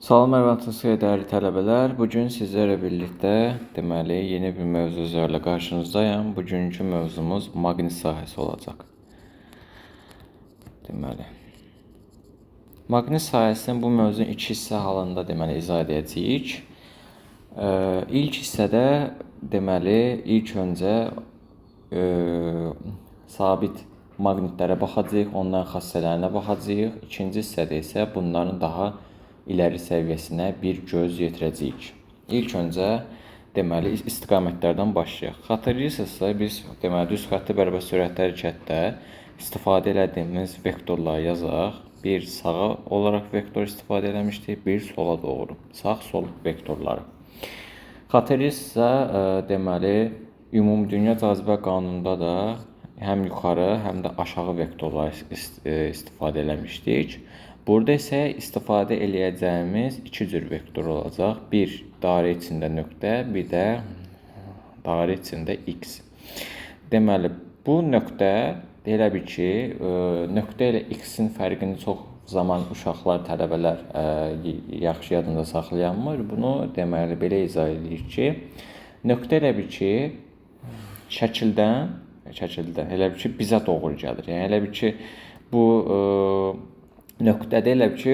Salam Ərvəntınızə dəyərli tələbələr. Bugün sizlərlə birlikdə deməli yeni bir mövzu üzrə qarşınızdayım. Bugünkü mövzumuz maqnit sahəsi olacaq. Deməli maqnit sahəsini bu mövzunun iki hissə halında deməli izah edəcəyik. İlk hissədə deməli ilk öncə sabit maqnitlərə baxacağıq, onların xassələrinə baxacağıq. İkinci hissədə isə bunların daha iləri səviyyəsinə bir göz yetirəcəyik. İlk öncə deməli istiqamətlərdən başlayaq. Xatırlayırsınızsa biz deməli düz xətti bərabər sürətli hərəkətdə istifadə etdiyimiz vektorları yazaq. Bir sağa olaraq vektor istifadə etmişdik, bir sola doğru. Sağ-sol vektorları. Xatırlayırsınızsa deməli ümumdünya cazibə qanununda da həm yuxarı, həm də aşağı vektorları istifadə etmişdik. Burada isə istifadə eləyəcəyimiz iki cür vektor olacaq. Bir dairə içində nöqtə, bir də dairə içində x. Deməli bu nöqtə elə bil ki, nöqtə ilə x-in fərqini çox zaman uşaqlar, tələbələr yaxşı yadında saxlayanmır. Bunu deməli belə izah edir ki, nöqtə elə bil ki, şəkildən elə bil ki, bizə doğru gəlir. Yəni elə bil ki, bu nöqtədə elə bil ki,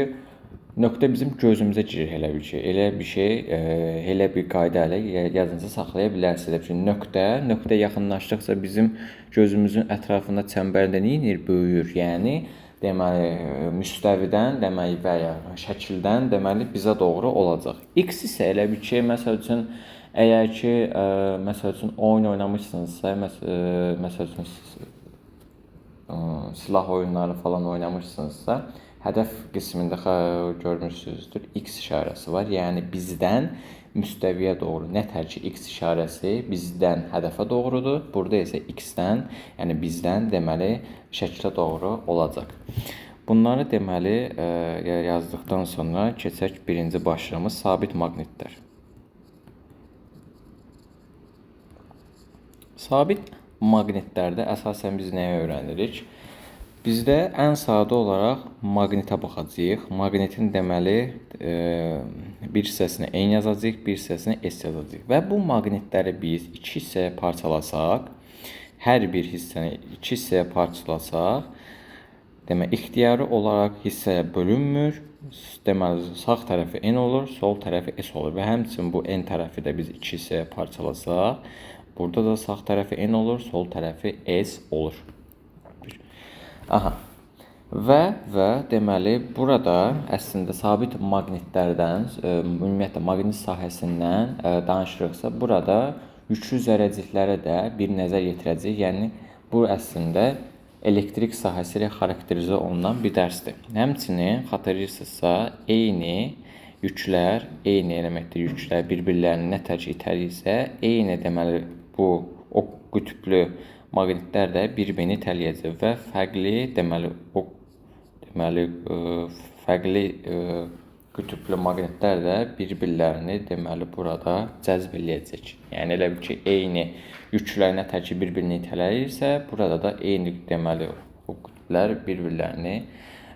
nöqtə bizim gözümüzə girir elə bil ki. Elə bir şey, elə bir qayda ilə yadınızda saxlaya bilərsiniz. Elə bil ki, nöqtə yaxınlaşdıqca bizim gözümüzün ətrafında çəmbərdə nə edir? Böyüyür. Yəni deməli müstəvidən, deməli və ya şəkildən deməli bizə doğru olacaq. X isə elə bil ki, məsəl üçün əgər ki, məsəl üçün oyun oynamışsınızsa, məsəl üçün silah oyunları falan oynamışsınızsa, hədəf qismində görmüşsünüzdür, x işarəsi var. Yəni bizdən müstəviyə doğru. Nətər ki, x işarəsi bizdən hədəfə doğrudur. Burada isə x-dən, yəni bizdən deməli şəklə doğru olacaq. Bunları deməli yazdıqdan sonra keçək birinci başlığımız sabit maqnitlər. Sabit maqnitlərdə əsasən biz nəyə öyrənirik? Bizdə ən sadə olaraq maqnitə baxacağıq. Maqnitin deməli bir hissəsini N yazacağıq, bir hissəsini S yazacağıq. Və bu maqnitləri biz iki hissəyə parçalasaq, hər bir hissəni iki hissəyə parçalasaq, deməli ixtiyari olaraq hissəyə bölünmür. Deməli sağ tərəfi N olur, sol tərəfi S olur və həmçinin bu N tərəfi də biz iki hissəyə parçalasaq, burada da sağ tərəfi N olur, sol tərəfi S olur. Aha. Və deməli burada əslində sabit maqnitlərdən, ümumiyyətlə maqnit sahəsindən danışırıqsa, burada yüklü zərrəciklərə də bir nəzər yetirəcəyik. Yəni bu əslində elektrik sahəsi ilə xarakterizə olunan bir dərsdir. Həmçinin xatırlayırsınızsa, eyni yüklər, eyni elementli yüklər bir-birlərini nətər ki itələyirsə, eyni deməli bu o qütblü maqnitlər də bir-birini itələyəcək və fərqli deməli fərqli qütblü maqnitlər də bir-birlərini deməli burada cəzb eləyəcək. Yəni elə bil ki, eyni yüklər nətər ki bir-birini itələyirsə, burada da eyni deməli o qütblər bir-birlərini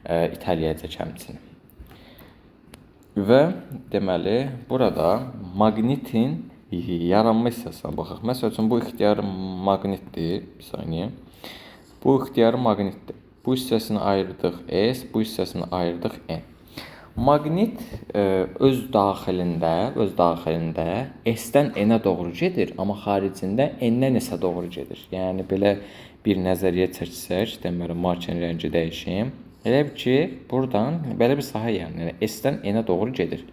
itələyəcək həmçinin. Və deməli burada maqnitin yaranma hissəsinə baxaq. Məsəl üçün bu ixtiyari maqnitdir. Bir saniyə. Bu ixtiyari maqnitdir. Bu hissəsini ayırdıq S, bu hissəsini ayırdıq N. Maqnit öz daxilində S-dən N-ə doğru gedir, amma xaricində N-dən S-ə doğru gedir. Yəni belə bir nəzəriyyə çəksək, deməli markerin rəngi dəyişim. Elə bil ki, buradan belə bir sahə yəni S-dən N-ə doğru gedir.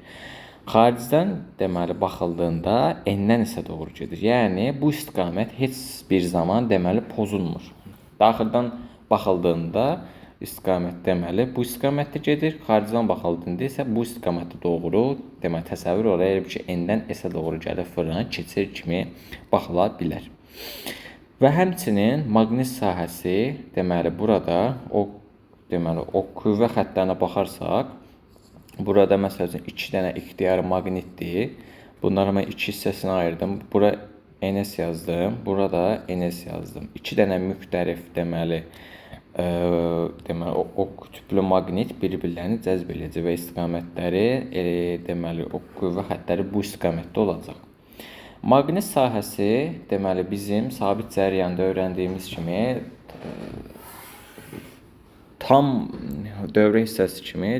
Xaricdən deməli baxıldığında N-dən isə doğru gedir. Yəni bu istiqamət heç bir zaman deməli pozulmur. Daxildən baxıldığında istiqamət deməli bu istiqamətdə gedir. Xaricdən baxıldığında isə bu istiqamətə doğru deməli təsəvvür olar ki, N-dən S-ə doğru gəlir, fırlan keçir kimi baxıla bilər. Və həmçinin maqnit sahəsi deməli burada o qüvvə xəttlərinə baxarsaq, burada məsəl üçün 2 dənə ixtiyari maqnitdir. Bunları mən iki hissəsinə ayırdım. Bura NS yazdım, burada NS yazdım. 2 dənə müxtəlif deməli deməli o qütblü maqnit bir-birlərini cəzb edəcək və istiqamətləri deməli o qüvvə xəttləri bu istiqamətdə olacaq. Maqnit sahəsi deməli bizim sabit cərəyanda öyrəndiyimiz kimi tam dövrə hissəsi kimi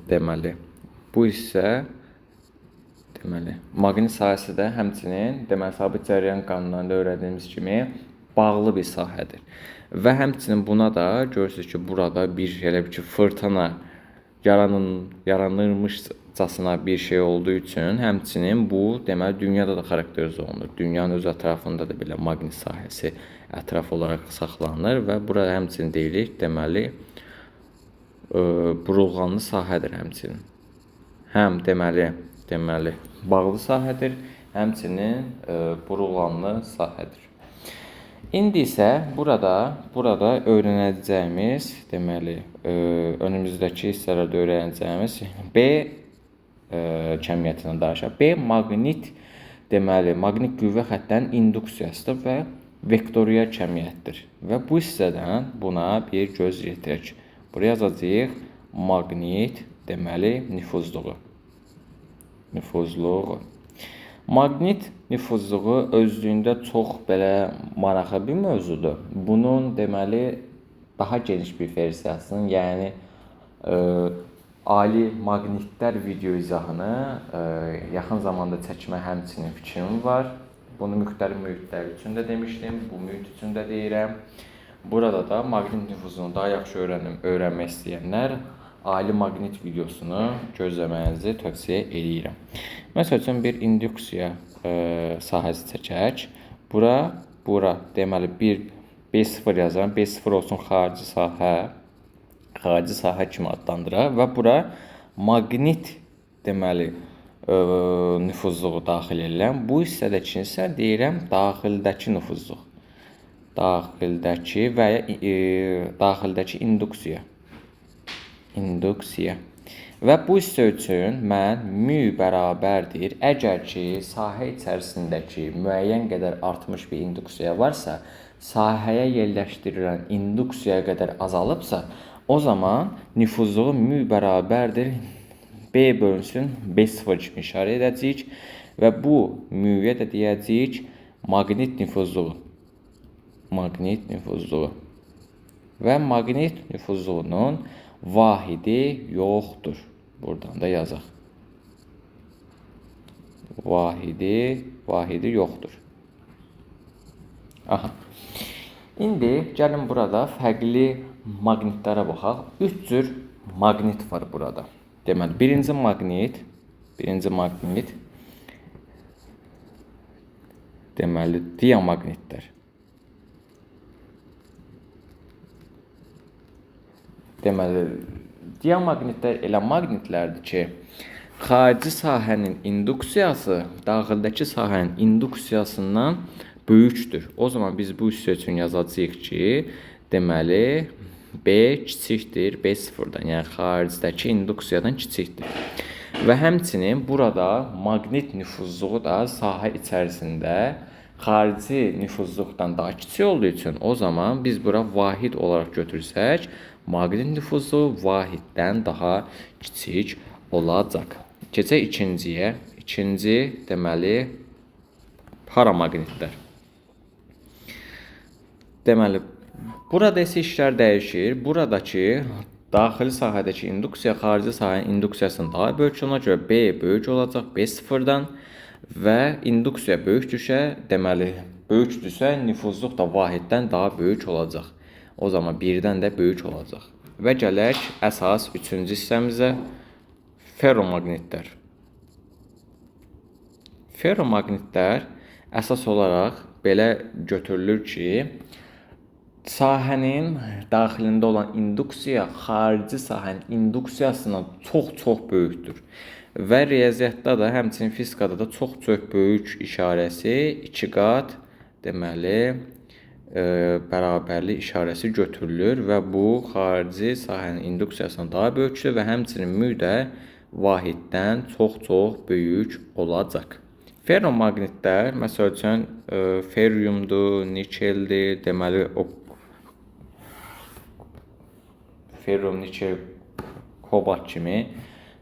deməli bu hissə maqnit sahəsi də həmçinin sabit cərəyan qanunlarında öyrəndiyimiz kimi bağlı bir sahədir. Və həmçinin buna da görürsünüz ki, burada bir elə bir ki, fırtına yaranırmışcasına bir şey olduğu üçün həmçinin bu dünyada da xarakterizə olunur. Dünyanın öz ətrafında da belə maqnit sahəsi ətraf olaraq saxlanılır və burada həmçinin deyirik burulğanlı sahədir həmçinin. Həm deməli bağlı sahədir, həmçinin burulğanlı sahədir. İndi isə burada öyrənəcəyimiz önümüzdəki hissələrdə öyrənəcəyimiz B kəmiyyətindən danışaq. B maqnit maqnit qüvvə xəttlərinin induksiyasıdır və vektorial kəmiyyətdir. Və bu hissədən buna bir göz yetirək. Buraya yazacağıq maqnit nüfuzluğu. Maqnit nüfuzluğu özlüyündə çox belə maraqlı bir mövzudur. Bunun daha geniş bir versiyasının, yəni ali maqnitlər video izahını yaxın zamanda çəkmə həmçinin fikrim var. Bunu müxtəlif mühitlər üçün də demişdim, bu mühit üçün də deyirəm. Burada da maqnit nüfuzunu daha yaxşı öyrənmək istəyənlər ali maqnit videosunu gözləməyinizi tövsiyə edirəm. Məsəl üçün bir induksiya sahəsi çəkək. Bura deməli bir B0 yazıram. B0 olsun xarici sahə kimi adlandıraq və bura maqnit nüfuzluğu daxil edirəm. Bu hissədəki isə deyirəm daxildəki nüfuzluq. Daxildəki və ya daxildəki induksiya. Və bu hissə üçün mən mü bərabərdir. Əgər ki, sahə içərisindəki müəyyən qədər artmış bir induksiya varsa, sahəyə yerləşdirilən induksiyaya qədər azalıbsa, o zaman nüfuzluğu mü bərabərdir. B bölünsün B0 kimi işarə edəcəyik və bu müyə də deyəcəyik maqnit nüfuzluğu. Və maqnit nüfuzluğunun vahidi yoxdur. Buradan da yazaq. Vahidi yoxdur. İndi gəlin burada fərqli maqnitlərə baxaq. 3 cür maqnit var burada. Deməli, birinci maqnit diamaqnitlər. Diamaqnitlər elə maqnitlərdir ki, xarici sahənin induksiyası daxildəki sahənin induksiyasından böyükdür. O zaman biz bu hissə üçün yazacağıq ki, deməli B kiçikdir B0-dan, yəni xaricdəki induksiyadan kiçikdir. Və həmçinin burada maqnit nüfuzluğu da sahə içərisində xarici nüfuzluqdan daha kiçik olduğu üçün o zaman biz bura vahid olaraq götürsək, maqnit nüfuzluğu vahiddən daha kiçik olacaq. Keçək ikinciyə. İkinci deməli paramaqnitlər. Deməli burada isə işlər dəyişir. Buradakı daxili sahədəki induksiya xarici sahənin induksiyasından daha böyük olana görə B böyük olacaq B0-dan və induksiya böyükdürsə, nüfuzluq da vahiddən daha böyük olacaq. O zaman 1-dən də böyük olacaq. Və gələk əsas 3-cü hissəmizə, ferromaqnitlər. Ferromaqnitlər əsas olaraq belə götürülür ki, sahənin daxilində olan induksiya xarici sahənin induksiyasından çox böyükdür. Və riyaziyyatda da, həmçinin fizikada da çox böyük işarəsi 2 qat bərabərlik işarəsi götürülür və bu xarici sahənin induksiyasından daha böyükdür və həmçinin mü də vahiddən çox böyük olacaq. Ferromaqnitlər, məsəl üçün, ferriumdur, nikeldir, deməli o ferrum, nikel, kobalt kimi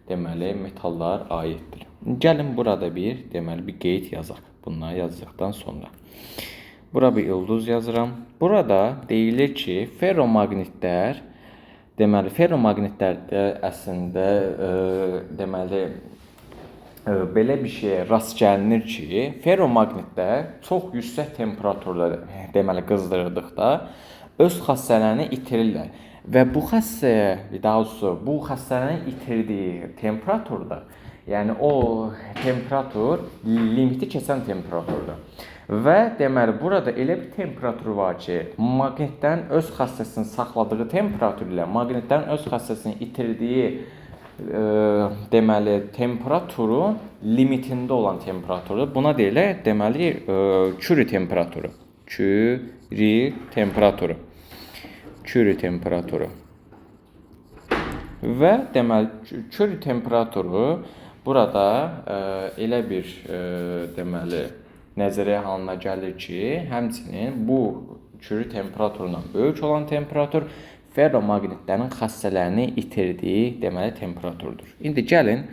deməli metallar aiddir. Gəlin burada deməli bir qeyd yazaq. Bunları yazdıqdan sonra. Bura bir ulduz yazıram. Burada deyilir ki, ferromaqnitlər deməli ferromaqnitlərdə əslində deməli belə bir şeyə rast gəlinir ki, ferromaqnitlər çox yüksək temperaturda deməli qızdırıldıqda öz xassələrini itirirlər. Və bu xassəyə, daha doğrusu bu xassələrin itirdiyi temperaturda, yəni o temperatur limiti keçən temperaturdur. Və deməli burada elə bir temperatur var ki, maqnitlərin öz xassəsini saxladığı temperatur ilə maqnitlərin öz xassəsini itirdiyi deməli temperaturun limitində olan temperaturdur. Buna deyirlər deməli Curie temperaturu. Curie temperaturu. Curie temperaturu. Və deməli Curie temperaturu burada elə bir deməli nəzərə halına gəlir ki, həmçinin bu Curie temperaturundan böyük olan temperatur ferromaqnitlərin xassələrini itirdiyi deməli temperaturdur. İndi gəlin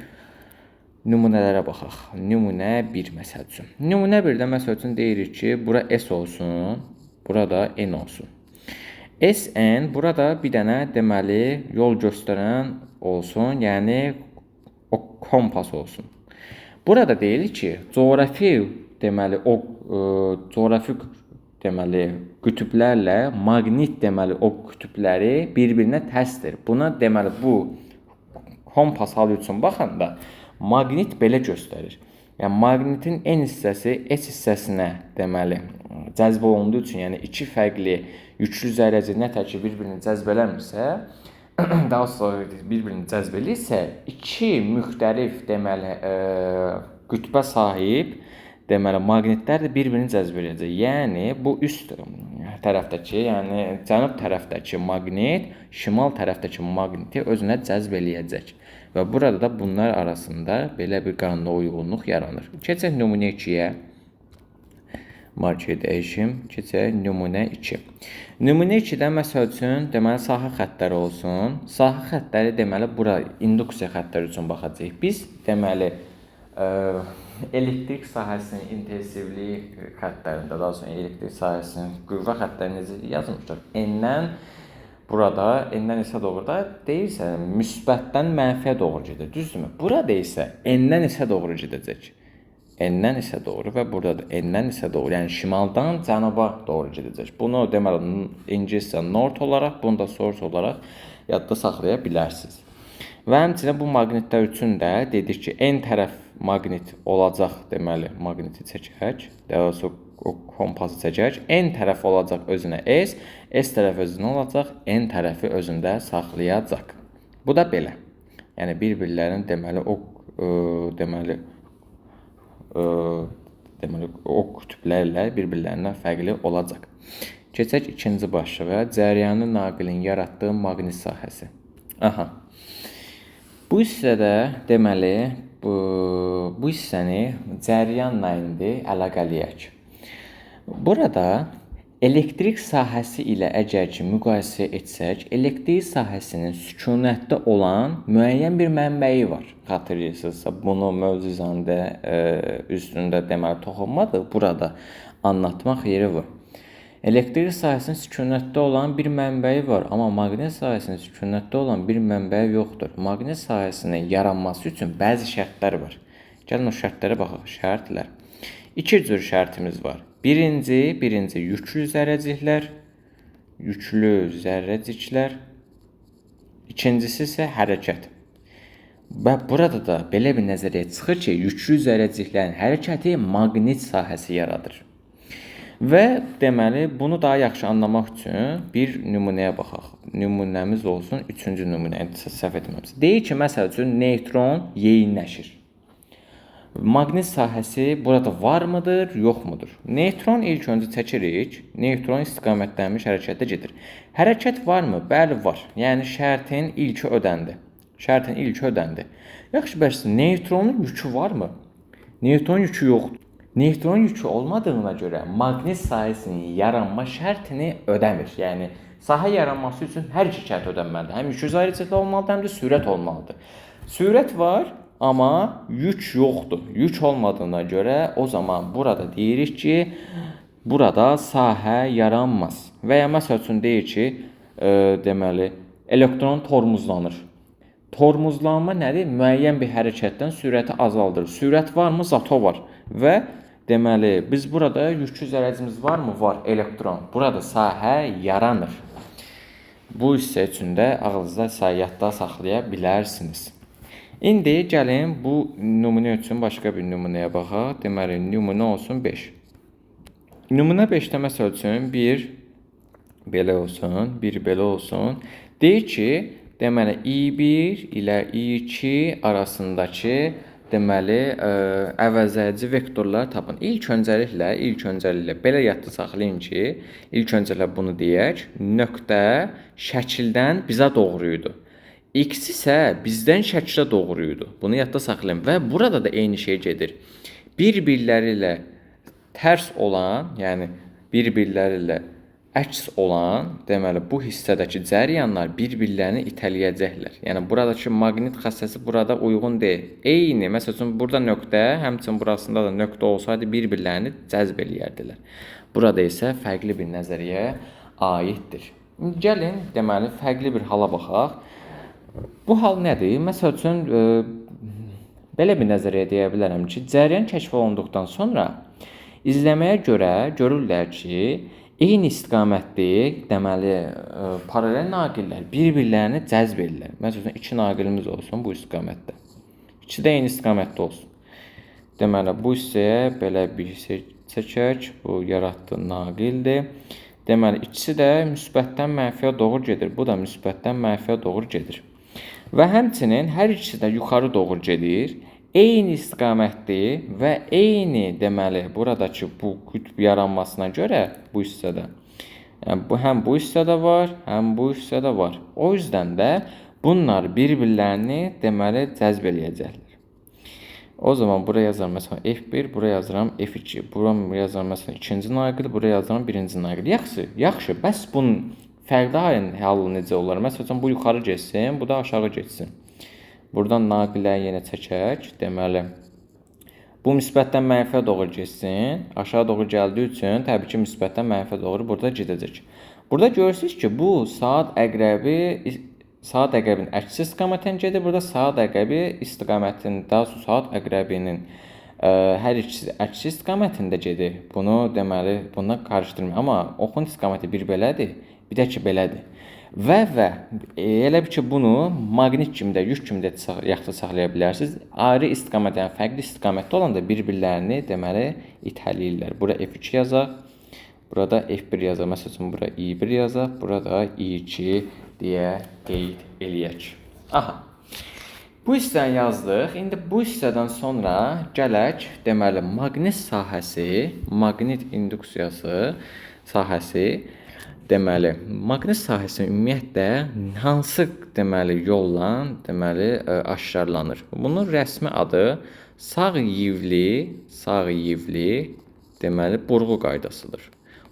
nümunələrə baxaq. Nümunə 1 məsəl üçün. Nümunə 1-də məsəl üçün deyirik ki, bura S olsun, burada N olsun. Sn burada bir dənə deməli yol göstərən olsun, yəni o kompas olsun. Burada deyilir ki, coğrafi deməli o coğrafi deməli qütblərlə maqnit deməli o qütbləri bir-birinə tərsdir. Buna deməli bu kompas halı üçün baxanda maqnit belə göstərir. Yəni maqnitin N hissəsi S hissəsinə deməli cəzb olunduğu üçün, yəni iki fərqli yüklü zərrəcik nətər ki bir-birini cəzb eləmirsə, daha sonra bir-birini cəzb eləyirsə, iki müxtəlif deməli qütbə sahib deməli maqnitlər də bir-birini cəzb edəcək. Yəni bu üst tərəfdəki, yəni cənub tərəfdəki maqnit şimal tərəfdəki maqniti özünə cəzb eləyəcək. Və burada da bunlar arasında belə bir qanuна uyğunluq yaranır. Keçək nümunə 2-yə. Markeri dəyişim. Keçək nümunə 2. Nümunə 2-də məsəl üçün deməli sahə xəttləri olsun. Sahə xəttləri deməli bura induksiya xəttləri üçün baxacağıq. Biz deməli elektrik sahəsinin intensivliyi xəttlərində, daha sonra elektrik sahəsinin qüvvə xəttlərini necə yazmışlar? N-dən burada, N-dən isə doğru da deyirsə, müsbətdən mənfiyə doğru gedir, düzdürmü? Burada isə N-dən isə doğru gedəcək. N-dən isə doğru və burada da N-dən isə doğru, yəni şimaldan cənuba doğru gedəcək. Bunu deməli ingiliscə north olaraq, bunu da south olaraq yadda saxlaya bilərsiniz. Və həmçinin bu maqnitlər üçün də dedik ki, N tərəf maqnit olacaq, deməli maqniti çəkək, daha sonra o kompası çəkək. N tərəf olacaq özünə S, S tərəf özünə olacaq, N tərəfi özündə saxlayacaq. Bu da belə. Yəni bir-birlərinin deməli o qütblərlə bir-birlərindən fərqli olacaq. Keçək ikinci başlığa, cəryanı naqilin yaratdığı maqnit sahəsi. Aha. Bu hissədə deməli bu hissəni cəryanla indi əlaqələyək. Burada elektrik sahəsi ilə əgər ki müqayisə etsək, elektrik sahəsinin sükunətdə olan müəyyən bir mənbəyi var. Xatırlayırsınızsa, bunu mövzuzəndə üstündə deməli toxunmadıq. Burada anlatmaq yeri var. Elektrik sahəsinin sükunətdə olan bir mənbəyi var, amma maqnit sahəsinin sükunətdə olan bir mənbəyi yoxdur. Maqnit sahəsinin yaranması üçün bəzi şərtlər var. Gəlin o şərtlərə baxaq. Şərtlər. İki cür şərtimiz var. Birinci yüklü zərrəciklər. İkincisi isə hərəkət. Və burada da belə bir nəzəriyyət çıxır ki, yüklü zərrəciklərin hərəkəti maqnit sahəsi yaradır. Və deməli bunu daha yaxşı anlamaq üçün bir nümunəyə baxaq. Nümunəmiz olsun 3-cü nümunə, səhv etməmişəm. Deyir ki, məsəl üçün neytron yeyinləşir. Maqnit sahəsi burada varmıdır, yoxmudur? Neytron ilk öncə çəkirik. Neytron istiqamətlənmiş hərəkətdə gedir. Hərəkət varmı? Bəli, var. Yəni şərtin ilki ödəndi. Yaxşı, bəs neytronun yükü varmı? Neytron yükü yoxdur. Neytron yükü olmadığına görə maqnit sahəsinin yaranma şərtini ödəmir. Yəni sahə yaranması üçün hər iki şərt ödənməlidir. Həm yük ayrıcılığı olmalıdır, həm də sürət olmalıdır. Sürət var, amma yük yoxdur. Yük olmadığına görə o zaman burada deyirik ki, burada sahə yaranmaz. Və ya məsəl üçün deyir ki, deməli elektron tormozlanır. Tormozlanma nədir? Müəyyən bir hərəkətdən sürəti azaldır. Sürət varmı? Zato var. Və deməli biz burada yüklü zərərcimiz varmı? Var. Elektron. Burada sahə yaranır. Bu hissə üçün də ağlınızda yadda saxlaya bilərsiniz. İndi gəlin bu nümunə üçün başqa bir nümunəyə baxaq. Deməli nümunə olsun 5. Nümunə 5-də məsəl üçün 1 belə olsun, 1 belə olsun. Deyir ki, deməli I1 ilə I2 arasındakı deməli əvəzedici vektorları tapın. İlk öncəliklə belə yadda saxlayın ki, ilk öncəliklə bunu deyək, nöqtə şəkildən bizə doğru idi. X isə bizdən şəkilə doğru idi. Bunu yadda saxlayın və burada da eyni şey gedir. Bir-birləri ilə tərs olan, yəni bir-birləri ilə əks olan, deməli bu hissədəki cəryanlar bir-birlərini itələyəcəklər. Yəni buradakı maqnit xassəsi burada uyğun deyil. Eyni, məsəl üçün burada nöqtə, həmçinin burasında da nöqtə olsaydı bir-birlərini cəzb eləyərdilər. Burada isə fərqli bir nəzəriyyəyə aiddir. Gəlin, deməli fərqli bir hala baxaq. Bu hal nədir? Məsəl üçün belə bir nəzəriyyə deyə bilərəm ki, cəryan kəşf olunduqdan sonra izləməyə görə görürlər ki, eyni istiqamətli, deməli, paralel naqillər bir-birlərini cəzb edirlər. Məsələn, 2 naqilimiz olsun bu istiqamətdə. 2 də eyni istiqamətdə olsun. Deməli, bu hissəyə belə bir hissə çəkək. Bu yaratdığı naqildir. Deməli, ikisi də müsbətdən mənfiyə doğru gedir. Bu da müsbətdən mənfiyə doğru gedir. Və həmçinin hər ikisi də yuxarı doğru gedir. Eyni istiqamətli və eyni, deməli, buradakı bu qütb yaranmasına görə bu hissədə, yəni həm bu hissədə var, həm bu hissədə var. O yüzdən də bunlar bir-birlərini, deməli, cəzb eləyəcəklər. O zaman buraya yazıram məsələn F1, buraya yazıram F2, buraya yazıram məsələn ikinci naqil, buraya yazıram birinci naqil. Yaxşı, bəs bunun fərqli halı necə olar? Məsələn, bu yuxarı getsin, bu da aşağı getsin. Buradan naqiləri yenə çəkək. Deməli, bu müsbətdən mənfiyə doğru getsin. Aşağı doğru gəldiyi üçün təbii ki, müsbətdən mənfiyə doğru burada gedəcək. Burada görürsünüz ki, bu saat əqrəbinin əksi istiqamətindən gedir. Burada saat əqrəbi istiqamətin, daha sonra saat əqrəbinin hər ikisi əksi istiqamətində gedir. Bunu deməli, bundan qarışdırmayın. Amma oxun istiqaməti bir belədir, bir də ki, belədir. Və elə bir ki, bunu maqnit kimi də, yük kimi də yaxşı saxlaya bilərsiniz. Ayrı istiqamət, yəni fərqli istiqamətdə olanda bir-birlərini, deməli, itələyirlər. Bura F2 yazaq, burada F1 yazaq. Məsəl üçün, bura I1 yazaq, burada I2 deyə qeyd eləyək. Aha, bu hissəni yazdıq. İndi bu hissədən sonra gələk, deməli, maqnit sahəsi, maqnit induksiyası sahəsi, deməli, maqnit sahəsi ümumiyyətlə hansı, deməli, yolla, deməli, aşkarlanır. Bunun rəsmi adı sağ yivli, deməli, burğu qaydasıdır.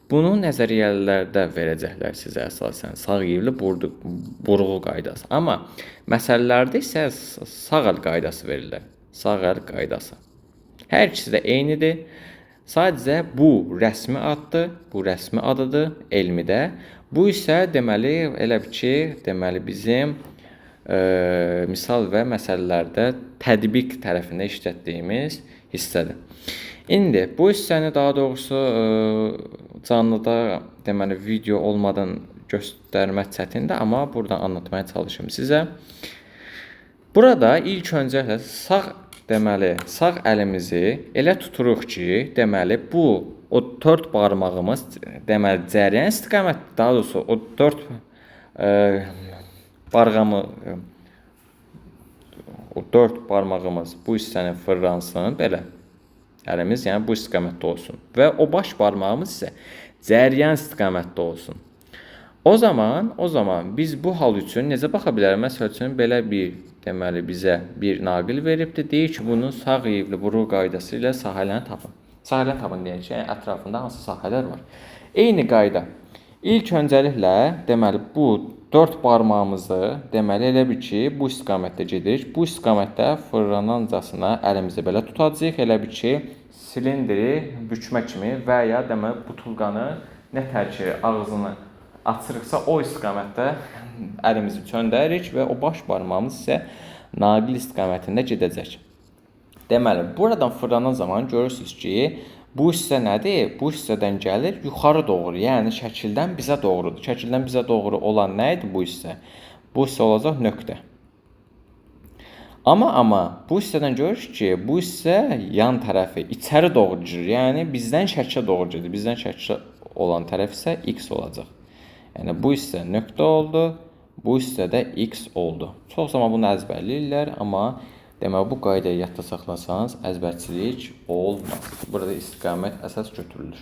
Bunu nəzəriyyələrdə verəcəklər sizə əsasən. Sağ yivli burğu qaydası. Amma məsələlərdə isə sağ əl qaydası verilir. Sağ əl qaydası. Hər ikisi də eynidir. Sadəcə bu rəsmi addır, bu rəsmi adıdır elmidə. Bu isə deməli elə bir ki, deməli bizim misal və məsələlərdə tətbiq tərəfində işlətdiyimiz hissədir. İndi bu hissəni daha doğrusu canlıda deməli video olmadan göstərmək çətindir, amma buradan anlatmaya çalışım sizə. Burada ilk öncə sağ əlimizi elə tuturuq ki, deməli bu o 4 barmağımız, deməli cəryan istiqaməti, daha doğrusu o 4 barmağımız bu hissəni fırlansın belə. Əlimiz yəni bu istiqamətdə olsun və o baş barmağımız isə cəryan istiqamətdə olsun. O zaman biz bu hal üçün necə baxa bilərik? Məsəl üçün belə bir, deməli bizə bir naqil veribdir. Deyir ki, bunun sağ yivli burğu qaydası ilə sahələrini tapın. Sahələrini tapın deyək ki, yəni ətrafında hansı sahələr var. Eyni qayda. İlk öncəliklə deməli bu 4 barmağımızı deməli elə bil ki, bu istiqamətdə gedirik. Bu istiqamətdə fırlanancasına əlimizi belə tutacağıq. Elə bil ki, silindri bükmə kimi və ya deməli butulqanı nətər ki ağzını açırıqsa o istiqamətdə əlimizi çöndəririk və o baş barmağımız isə naqil istiqamətində gedəcək. Deməli, buradan fırlanan zaman görürsünüz ki, bu hissə nədir? Bu hissədən gəlir yuxarı doğru, yəni şəkildən bizə doğrudur. Şəkildən bizə doğru olan nə idi bu hissə? Bu hissə olacaq nöqtə. Amma bu hissədən görürük ki, bu hissə yan tərəfi içəri doğru girir. Yəni bizdən şəklə doğru gedir. Bizdən şəklə olan tərəf isə x olacaq. Yəni bu hissə nöqtə oldu, bu hissə də x oldu. Çox zaman bunu əzbərləyirlər, amma deməli bu qaydayı yadda saxlasanız əzbərçilik olmaz. Burada istiqamət əsas götürülür.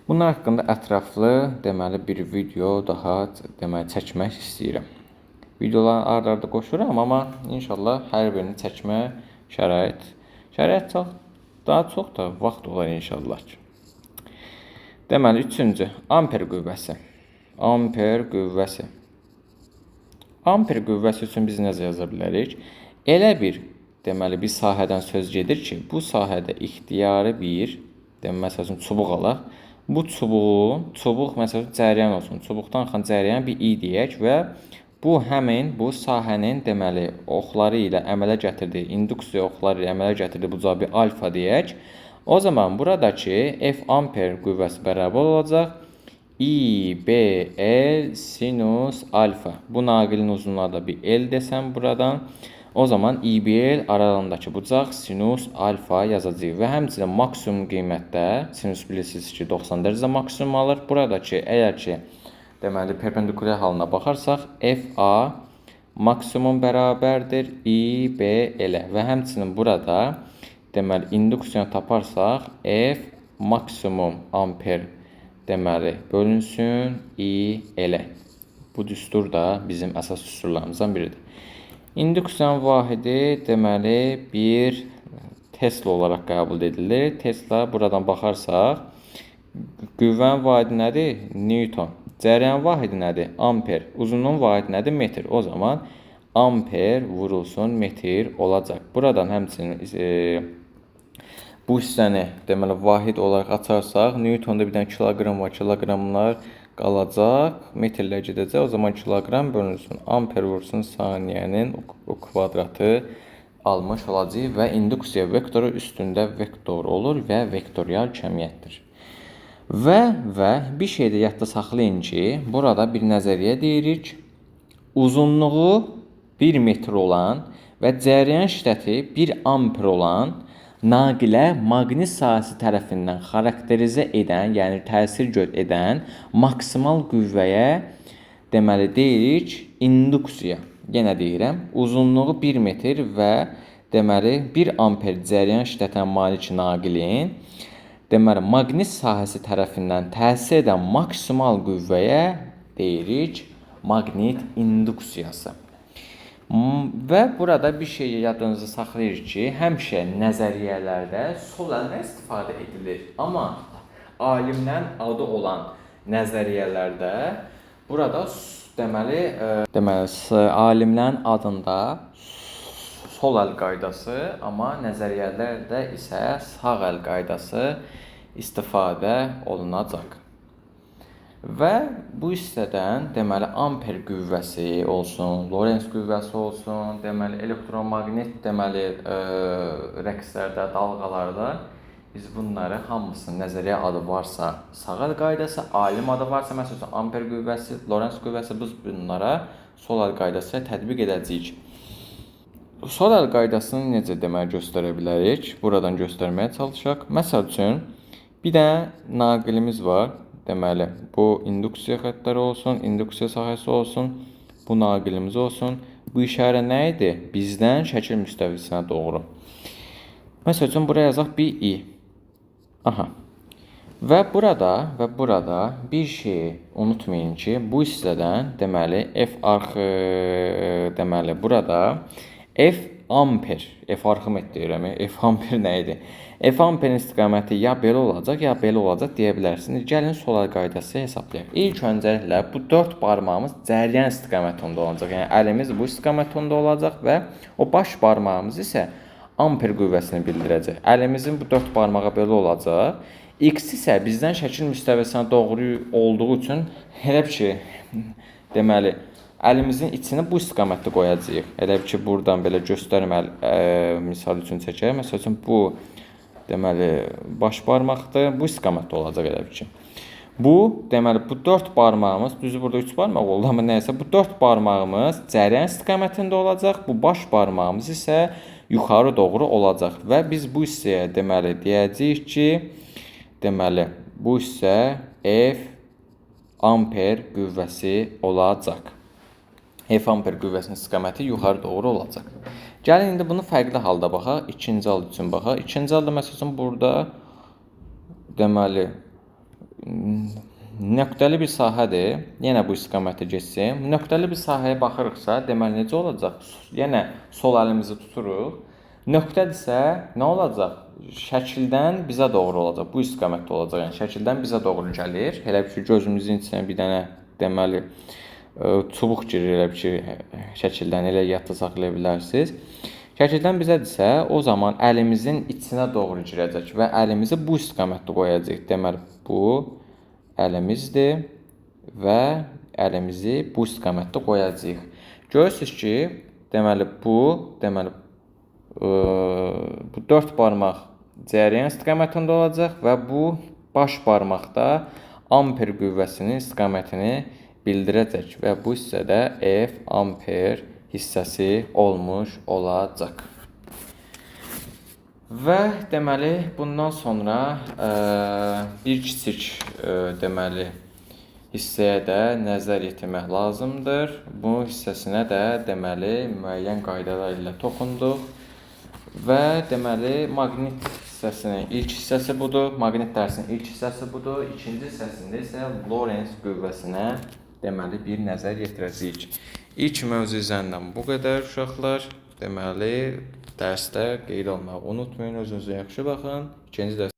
Bunun haqqında ətraflı deməli bir video daha deməli çəkmək istəyirəm. Videoları arda qoşuram, amma inşallah hər birini çəkmə şərait daha çox da vaxt olar inşallah. Deməli, üçüncü, amper qüvvəsi. Amper qüvvəsi. Amper qüvvəsi üçün biz necə yaza bilərik? Elə bir, deməli, bir sahədən söz gedir ki, bu sahədə ixtiyari bir, deməli, məsəl üçün, çubuq alaq. Bu çubuq, məsəl üçün, cəryan olsun. Çubuqdan axan cəryan bir i deyək və bu həmin bu sahənin deməli oxları ilə əmələ gətirdiyi, induksiya oxları ilə əmələ gətirdiyi bucağı alfa deyək. O zaman buradakı F amper qüvvəsi bərabər olacaq IBL sinus alfa. Bu naqilin uzunluğuna da bir L desəm buradan. O zaman IBL aralarındakı bucaq sinus alfa yazacağıq və həmçinin maksimum qiymətdə sinus bilirsiniz ki 90 dərəcə maksimum alır. Buradakı əgər ki deməli perpendikulyar halına baxarsaq FA maksimum bərabərdir IBL və həmçinin burada deməli induksiyanı taparsaq F maksimum amper deməli bölünsün IL. Bu düstur da bizim əsas düsturlarımızdan biridir. İnduksiyanın vahidi deməli bir Tesla olaraq qəbul edilir. Tesla buradan baxarsaq qüvvənin vahidi nədir? Newton. Cəryan vahidi nədir? Amper. Uzunluğun vahidi nədir? Metr. O zaman amper vurulsun metr olacaq. Buradan həmçinin bu hissəni deməli vahid olaraq açarsaq, Newtonda bir dənə kiloqram var, kiloqramlar qalacaq, metrlər gedəcək. O zaman kiloqram bölünsün amper vursun saniyənin o kvadratı almış olacaq və induksiya vektoru üstündə vektor olur və vektorial cəmiyyətdir. Və bir şey də yadda saxlayın ki, burada bir nəzəriyyə deyirik. Uzunluğu 1 metr olan və cəryan şiddəti 1 amper olan naqilə maqnit sahəsi tərəfindən xarakterizə edən, yəni təsir edən maksimal qüvvəyə deməli deyirik induksiya. Yenə deyirəm, uzunluğu 1 metr və deməli 1 amper cəryan şiddətinə malik naqilin deməli maqnit sahəsi tərəfindən təsir edən maksimal qüvvəyə deyirik maqnit induksiyası. Və burada bir şey yadınızda saxlayır ki, həmişə nəzəriyyələrdə sol əllə istifadə edilir. Amma alimdən adı olan nəzəriyyələrdə burada deməli alimlərin adında sol əl qaydası, amma nəzəriyyələrdə isə sağ əl qaydası istifadə olunacaq. Və bu hissədən deməli amper qüvvəsi olsun, Lorentz qüvvəsi olsun, deməli elektromaqnet deməli rəqslərdə, dalğalarda biz bunları hamısının nəzəriyyə adı varsa, sağ əl qaydası, alim adı varsa, məsələn amper qüvvəsi, Lorentz qüvvəsi biz bunlara sol əl qaydası tətbiq edəcəyik. Sol əl qaydasını necə deməli göstərə bilərik? Buradan göstərməyə çalışaq. Məsəl üçün bir dənə naqilimiz var. Deməli, bu induksiya xəttləri olsun, induksiya sahəsi olsun, bu naqilimiz olsun. Bu işarə nə idi? Bizdən şəkil müstəvisinə doğru. Məsəl üçün, buraya yazaq bir i. Aha. Və burada bir şeyi unutmayın ki, bu hissədən deməli, f arxı, deməli, burada f amper, F arximet deyirəm. F amper nə idi? F amperin istiqaməti ya belə olacaq, ya belə olacaq deyə bilərsiniz. Gəlin solar qaydası hesablayaq. İlk öncəliklə bu 4 barmağımız cəryan istiqamətində olacaq. Yəni əlimiz bu istiqamətində olacaq və o baş barmağımız isə amper qüvvəsini bildirəcək. Əlimizin bu 4 barmağı belə olacaq. X isə bizdən şəkil müstəvisinə doğru olduğu üçün elə bir ki, deməli, əlimizin içini bu istiqamətdə qoyacağıq. Elə bir ki, buradan belə göstərmə, misal üçün çəkək. Məsəl üçün bu, deməli, baş barmaqdır. Bu istiqamətdə olacaq elə bir ki. Bu, deməli, bu 4 barmağımız, düzü burada 3 barmaq oldu, amma nəyəsə, bu 4 barmağımız cəryan istiqamətində olacaq. Bu baş barmağımız isə yuxarı doğru olacaq. Və biz bu hissəyə, deməli, deyəcəyik ki, deməli, bu hissə F amper qüvvəsi olacaq. F amper qüvvəsinin istiqaməti yuxarı doğru olacaq. Gəlin indi bunu fərqli halda baxaq. İkinci hal üçün baxaq. İkinci halda məsələn burada deməli nöqtəli bir sahədir. Yenə bu istiqamətə getsin. Nöqtəli bir sahəyə baxırıqsa, deməli necə olacaq? Yenə sol əlimizi tuturuq. Nöqtədirsə nə olacaq? Şəkildən bizə doğru olacaq. Bu istiqamətdə olacaq. Yəni şəkildən bizə doğru gəlir. Elə bir ki, gözümüzün içinə bir dənə deməli çubuq girir, elə bir ki, şəkildən elə yadda saxlaya bilərsiniz. Şəkildən bizədirsə, o zaman əlimizin içinə doğru girəcək və əlimizi bu istiqamətdə qoyacaq. Deməli, bu əlimizdir və əlimizi bu istiqamətdə qoyacaq. Görürsünüz ki, deməli, bu 4 barmaq cəryan istiqamətində olacaq və bu baş barmaqda amper qüvvəsinin istiqamətini bildirəcək və bu hissədə F amper hissəsi olmuş olacaq. Və deməli bundan sonra bir kiçik deməli hissəyə də nəzər yetirmək lazımdır. Bu hissəsinə də deməli müəyyən qaydalar ilə toxunduq və deməli maqnit hissəsinin ilk hissəsi budur. Maqnit dərsinin ilk hissəsi budur. İkinci hissəsində isə Lorentz qüvvəsinə deməli bir nəzər yetirəcəyik. İlk mövzuzəndən bu qədər uşaqlar. Deməli dərsdə qeyd olmağı unutmayın. Özünüzə yaxşı baxın. İkinci dərs